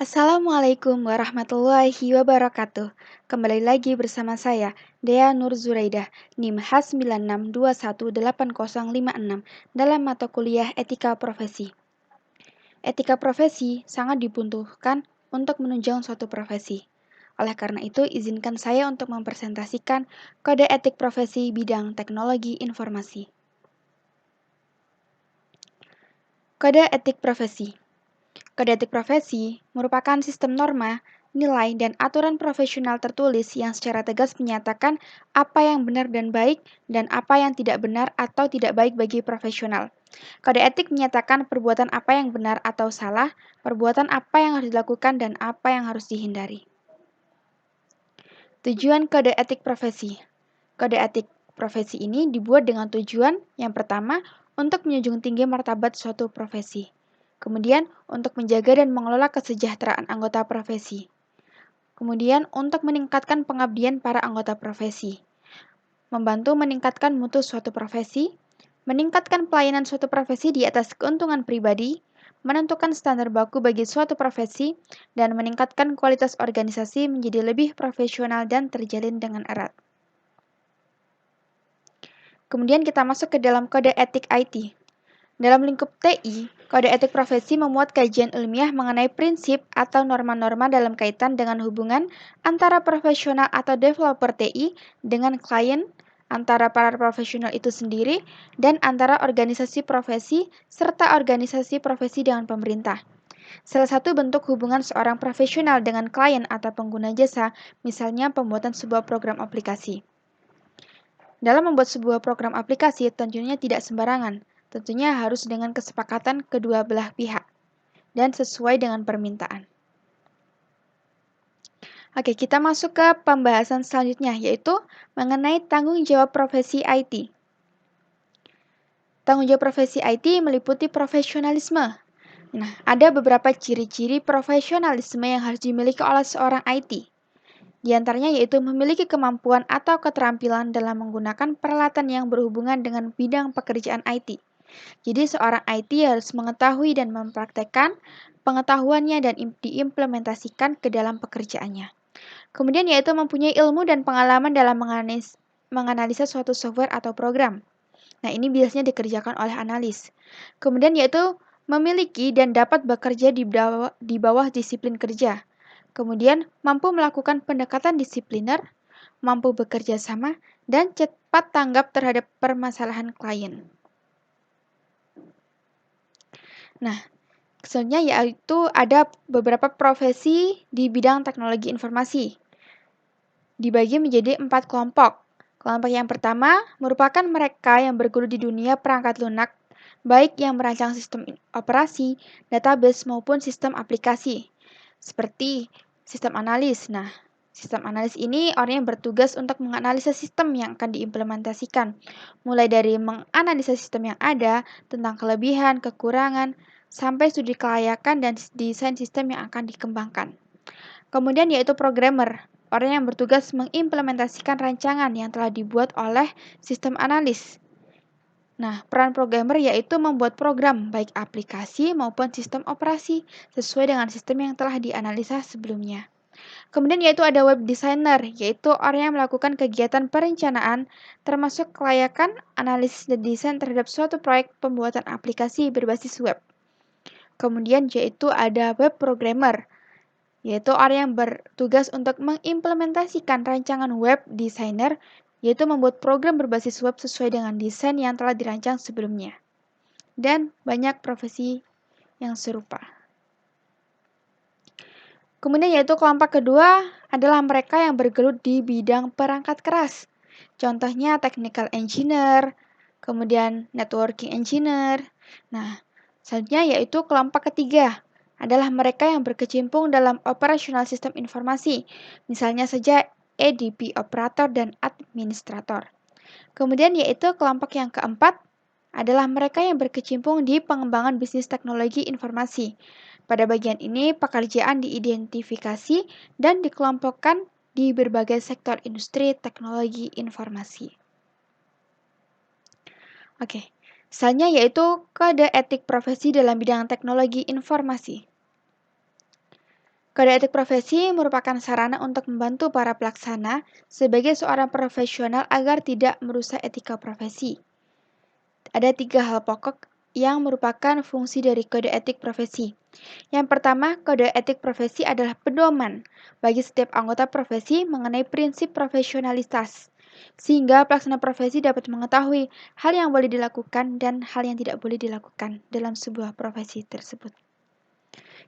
Assalamualaikum warahmatullahi wabarakatuh. Kembali lagi bersama saya, Dea Nur Zuraidah, NIM H96218056 dalam mata kuliah Etika Profesi. Etika profesi sangat dibutuhkan untuk menunjang suatu profesi. Oleh karena itu, izinkan saya untuk mempresentasikan Kode Etik Profesi bidang Teknologi Informasi. Kode Etik Profesi. Kode etik profesi merupakan sistem norma, nilai, dan aturan profesional tertulis yang secara tegas menyatakan apa yang benar dan baik dan apa yang tidak benar atau tidak baik bagi profesional. Kode etik menyatakan perbuatan apa yang benar atau salah, perbuatan apa yang harus dilakukan, dan apa yang harus dihindari. Tujuan kode etik profesi. Kode etik profesi ini dibuat dengan tujuan yang pertama untuk menjunjung tinggi martabat suatu profesi. Kemudian, untuk menjaga dan mengelola kesejahteraan anggota profesi. Kemudian, untuk meningkatkan pengabdian para anggota profesi. Membantu meningkatkan mutu suatu profesi, meningkatkan pelayanan suatu profesi di atas keuntungan pribadi, menentukan standar baku bagi suatu profesi, dan meningkatkan kualitas organisasi menjadi lebih profesional dan terjalin dengan erat. Kemudian kita masuk ke dalam kode etik IT. Dalam lingkup TI, kode etik profesi memuat kajian ilmiah mengenai prinsip atau norma-norma dalam kaitan dengan hubungan antara profesional atau developer TI dengan klien, antara para profesional itu sendiri, dan antara organisasi profesi serta organisasi profesi dengan pemerintah. Salah satu bentuk hubungan seorang profesional dengan klien atau pengguna jasa, misalnya pembuatan sebuah program aplikasi. Dalam membuat sebuah program aplikasi, tentunya tidak sembarangan. Tentunya harus dengan kesepakatan kedua belah pihak dan sesuai dengan permintaan. Oke, kita masuk ke pembahasan selanjutnya, yaitu mengenai tanggung jawab profesi IT. Tanggung jawab profesi IT meliputi profesionalisme. Nah, ada beberapa ciri-ciri profesionalisme yang harus dimiliki oleh seorang IT. Di antaranya yaitu memiliki kemampuan atau keterampilan dalam menggunakan peralatan yang berhubungan dengan bidang pekerjaan IT. Jadi seorang IT harus mengetahui dan mempraktekkan pengetahuannya dan diimplementasikan ke dalam pekerjaannya. Kemudian yaitu mempunyai ilmu dan pengalaman dalam menganalisa suatu software atau program. Nah, ini biasanya dikerjakan oleh analis. Kemudian yaitu memiliki dan dapat bekerja di bawah disiplin kerja. Kemudian, mampu melakukan pendekatan disipliner, mampu bekerja sama, dan cepat tanggap terhadap permasalahan klien. Nah, selanjutnya yaitu ada beberapa profesi di bidang teknologi informasi. Dibagi menjadi 4 kelompok. Kelompok yang pertama merupakan mereka yang bergelut di dunia perangkat lunak, baik yang merancang sistem operasi, database, maupun sistem aplikasi, seperti sistem analis. Nah, sistem analis ini orang yang bertugas untuk menganalisa sistem yang akan diimplementasikan, mulai dari menganalisa sistem yang ada, tentang kelebihan, kekurangan, sampai studi kelayakan dan desain sistem yang akan dikembangkan. Kemudian yaitu programmer, orang yang bertugas mengimplementasikan rancangan yang telah dibuat oleh sistem analis. Nah, peran programmer yaitu membuat program, baik aplikasi maupun sistem operasi, sesuai dengan sistem yang telah dianalisa sebelumnya. Kemudian yaitu ada web designer, yaitu orang yang melakukan kegiatan perencanaan, termasuk kelayakan, analisis dan desain terhadap suatu proyek pembuatan aplikasi berbasis web. Kemudian yaitu ada web programmer, yaitu orang yang bertugas untuk mengimplementasikan rancangan web designer, yaitu membuat program berbasis web sesuai dengan desain yang telah dirancang sebelumnya. Dan banyak profesi yang serupa. Kemudian yaitu kelompok kedua adalah mereka yang bergelut di bidang perangkat keras. Contohnya technical engineer, kemudian networking engineer. Nah, selanjutnya yaitu kelompok ketiga adalah mereka yang berkecimpung dalam operasional sistem informasi, misalnya saja EDP operator dan administrator. Kemudian yaitu kelompok yang keempat adalah mereka yang berkecimpung di pengembangan bisnis teknologi informasi. Pada bagian ini, pekerjaan diidentifikasi dan dikelompokkan di berbagai sektor industri teknologi informasi. Oke, selanjutnya yaitu kode etik profesi dalam bidang teknologi informasi. Kode etik profesi merupakan sarana untuk membantu para pelaksana sebagai seorang profesional agar tidak merusak etika profesi. Ada 3 hal pokok yang merupakan fungsi dari kode etik profesi. Yang pertama, kode etik profesi adalah pedoman bagi setiap anggota profesi mengenai prinsip profesionalitas, sehingga pelaksana profesi dapat mengetahui hal yang boleh dilakukan dan hal yang tidak boleh dilakukan dalam sebuah profesi tersebut.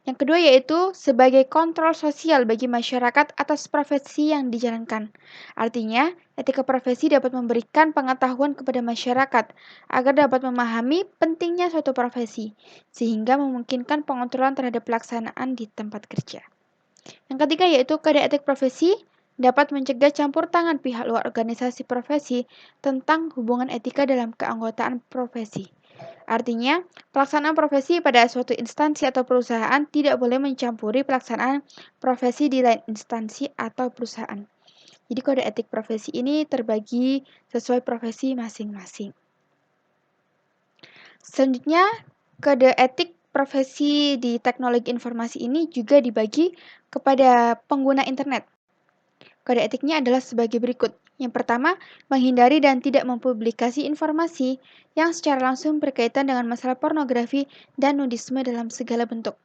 Yang kedua yaitu sebagai kontrol sosial bagi masyarakat atas profesi yang dijalankan. Artinya, etika profesi dapat memberikan pengetahuan kepada masyarakat agar dapat memahami pentingnya suatu profesi, sehingga memungkinkan pengontrolan terhadap pelaksanaan di tempat kerja. Yang ketiga yaitu kode etik profesi dapat mencegah campur tangan pihak luar organisasi profesi tentang hubungan etika dalam keanggotaan profesi. Artinya, pelaksanaan profesi pada suatu instansi atau perusahaan tidak boleh mencampuri pelaksanaan profesi di lain instansi atau perusahaan. Jadi kode etik profesi ini terbagi sesuai profesi masing-masing. Selanjutnya, kode etik profesi di teknologi informasi ini juga dibagi kepada pengguna internet. Kode etiknya adalah sebagai berikut. Yang pertama, menghindari dan tidak mempublikasi informasi yang secara langsung berkaitan dengan masalah pornografi dan nudisme dalam segala bentuk.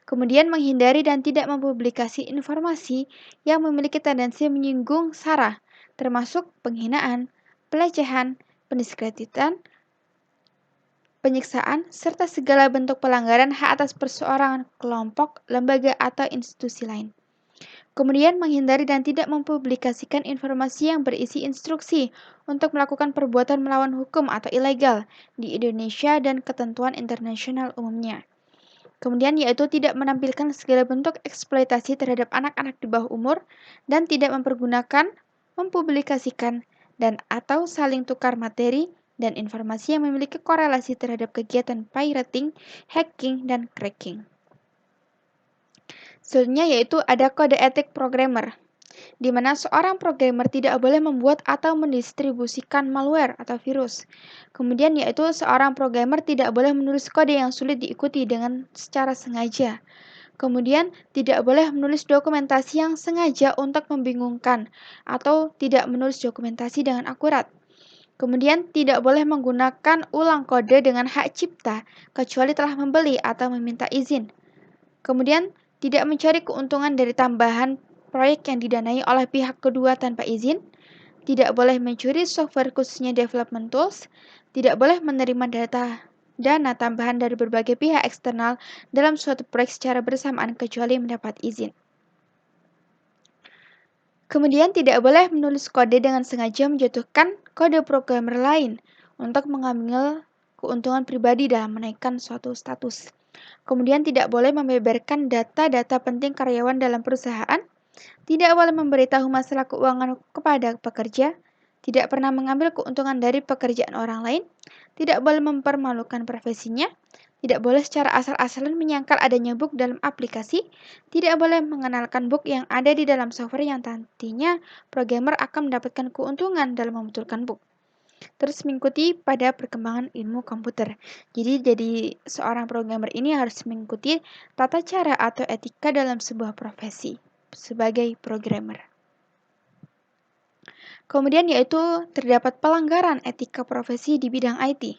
Kemudian, menghindari dan tidak mempublikasi informasi yang memiliki tendensi menyinggung sara, termasuk penghinaan, pelecehan, pendiskredititan, penyiksaan, serta segala bentuk pelanggaran hak atas perseorangan, kelompok, lembaga, atau institusi lain. Kemudian menghindari dan tidak mempublikasikan informasi yang berisi instruksi untuk melakukan perbuatan melawan hukum atau ilegal di Indonesia dan ketentuan internasional umumnya. Kemudian yaitu tidak menampilkan segala bentuk eksploitasi terhadap anak-anak di bawah umur dan tidak mempergunakan, mempublikasikan, dan atau saling tukar materi dan informasi yang memiliki korelasi terhadap kegiatan pirating, hacking, dan cracking. Selanjutnya yaitu ada kode etik programmer, di mana seorang programmer tidak boleh membuat atau mendistribusikan malware atau virus. Kemudian yaitu seorang programmer tidak boleh menulis kode yang sulit diikuti dengan secara sengaja. Kemudian tidak boleh menulis dokumentasi yang sengaja untuk membingungkan atau tidak menulis dokumentasi dengan akurat. Kemudian tidak boleh menggunakan ulang kode dengan hak cipta kecuali telah membeli atau meminta izin. Kemudian tidak mencari keuntungan dari tambahan proyek yang didanai oleh pihak kedua tanpa izin, tidak boleh mencuri software khususnya development tools, tidak boleh menerima dana tambahan dari berbagai pihak eksternal dalam suatu proyek secara bersamaan kecuali mendapat izin. Kemudian tidak boleh menulis kode dengan sengaja menjatuhkan kode programmer lain untuk mengambil keuntungan pribadi dalam menaikkan suatu status. Kemudian tidak boleh membeberkan data-data penting karyawan dalam perusahaan, tidak boleh memberitahu masalah keuangan kepada pekerja, tidak pernah mengambil keuntungan dari pekerjaan orang lain, tidak boleh mempermalukan profesinya, tidak boleh secara asal-asalan menyangkal adanya bug dalam aplikasi, tidak boleh mengenalkan bug yang ada di dalam software yang nantinya programmer akan mendapatkan keuntungan dalam membetulkan bug. Terus mengikuti pada perkembangan ilmu komputer. Jadi seorang programmer ini harus mengikuti tata cara atau etika dalam sebuah profesi sebagai programmer. Kemudian yaitu terdapat pelanggaran etika profesi di bidang IT.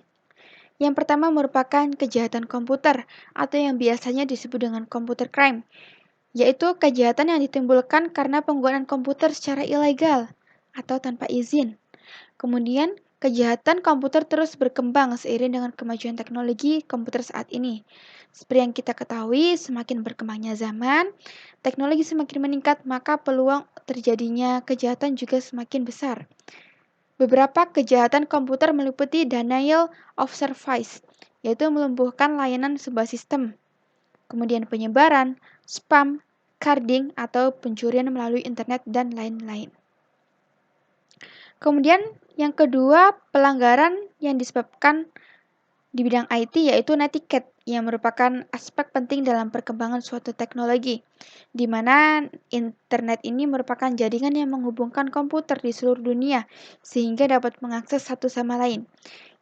Yang pertama merupakan kejahatan komputer atau yang biasanya disebut dengan computer crime, yaitu kejahatan yang ditimbulkan karena penggunaan komputer secara ilegal atau tanpa izin. Kemudian, kejahatan komputer terus berkembang seiring dengan kemajuan teknologi komputer saat ini. Seperti yang kita ketahui, semakin berkembangnya zaman, teknologi semakin meningkat, maka peluang terjadinya kejahatan juga semakin besar. Beberapa kejahatan komputer meliputi denial of service, yaitu melumpuhkan layanan sebuah sistem. Kemudian penyebaran, spam, carding, atau pencurian melalui internet, dan lain-lain. Kemudian yang kedua, pelanggaran yang disebabkan di bidang IT yaitu netiquette yang merupakan aspek penting dalam perkembangan suatu teknologi, di mana internet ini merupakan jaringan yang menghubungkan komputer di seluruh dunia sehingga dapat mengakses satu sama lain.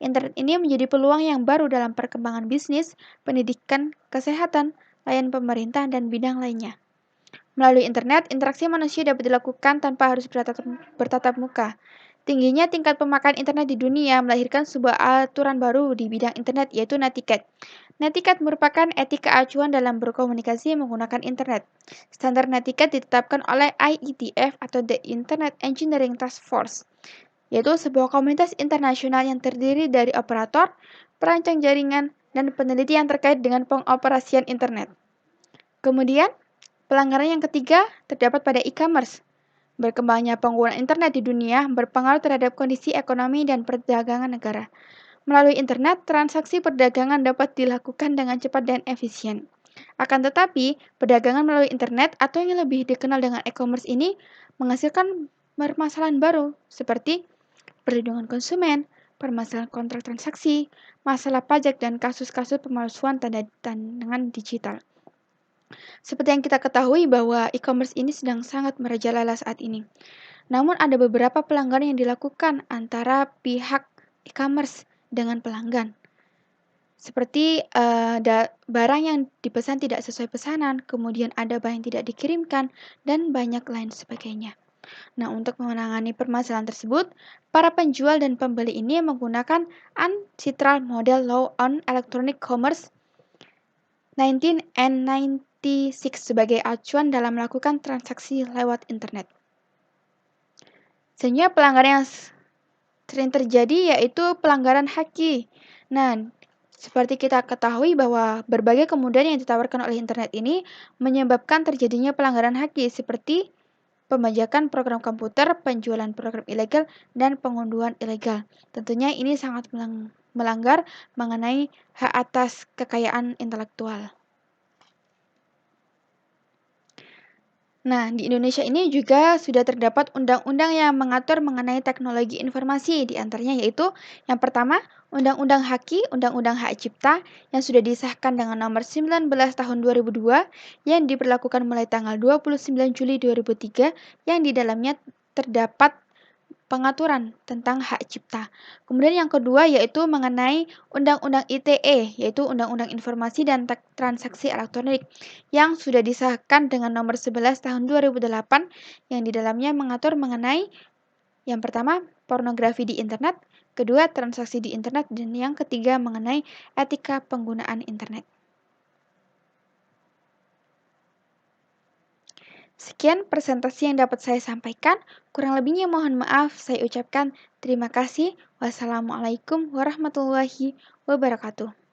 Internet ini menjadi peluang yang baru dalam perkembangan bisnis, pendidikan, kesehatan, layanan pemerintah, dan bidang lainnya. Melalui internet, interaksi manusia dapat dilakukan tanpa harus bertatap muka. Tingginya tingkat pemakaian internet di dunia melahirkan sebuah aturan baru di bidang internet, yaitu Netiquette. Netiquette merupakan etika acuan dalam berkomunikasi menggunakan internet. Standar Netiquette ditetapkan oleh IETF atau The Internet Engineering Task Force, yaitu sebuah komunitas internasional yang terdiri dari operator, perancang jaringan, dan peneliti yang terkait dengan pengoperasian internet. Kemudian, pelanggaran yang ketiga terdapat pada e-commerce. Berkembangnya penggunaan internet di dunia berpengaruh terhadap kondisi ekonomi dan perdagangan negara. Melalui internet, transaksi perdagangan dapat dilakukan dengan cepat dan efisien. Akan tetapi, perdagangan melalui internet atau yang lebih dikenal dengan e-commerce ini menghasilkan permasalahan baru seperti perlindungan konsumen, permasalahan kontrak transaksi, masalah pajak, dan kasus-kasus pemalsuan tanda tangan digital. Seperti yang kita ketahui bahwa e-commerce ini sedang sangat merajalela saat ini. Namun ada beberapa pelanggaran yang dilakukan antara pihak e-commerce dengan pelanggan. Seperti barang yang dipesan tidak sesuai pesanan, kemudian ada barang yang tidak dikirimkan, dan banyak lain sebagainya. Nah, untuk menangani permasalahan tersebut, para penjual dan pembeli ini menggunakan Ancestral Model Law on Electronic Commerce 1996 sebagai acuan dalam melakukan transaksi lewat internet. Sehingga pelanggaran yang sering terjadi yaitu pelanggaran haki. Nah, seperti kita ketahui bahwa berbagai kemudahan yang ditawarkan oleh internet ini menyebabkan terjadinya pelanggaran haki seperti pembajakan program komputer, penjualan program ilegal, dan pengunduhan ilegal. Tentunya ini sangat melanggar mengenai hak atas kekayaan intelektual. Nah, di Indonesia ini juga sudah terdapat undang-undang yang mengatur mengenai teknologi informasi, di antaranya yaitu yang pertama, Undang-Undang HAKI, Undang-Undang Hak Cipta, yang sudah disahkan dengan nomor 19 tahun 2002, yang diberlakukan mulai tanggal 29 Juli 2003, yang di dalamnya terdapat pengaturan tentang hak cipta. Kemudian yang kedua yaitu mengenai Undang-Undang ITE, yaitu Undang-Undang Informasi dan Transaksi Elektronik, yang sudah disahkan dengan nomor 11 tahun 2008, yang di dalamnya mengatur mengenai yang pertama, pornografi di internet, kedua, transaksi di internet, dan yang ketiga mengenai etika penggunaan internet. Sekian presentasi yang dapat saya sampaikan. Kurang lebihnya mohon maaf, saya ucapkan terima kasih. Wassalamualaikum warahmatullahi wabarakatuh.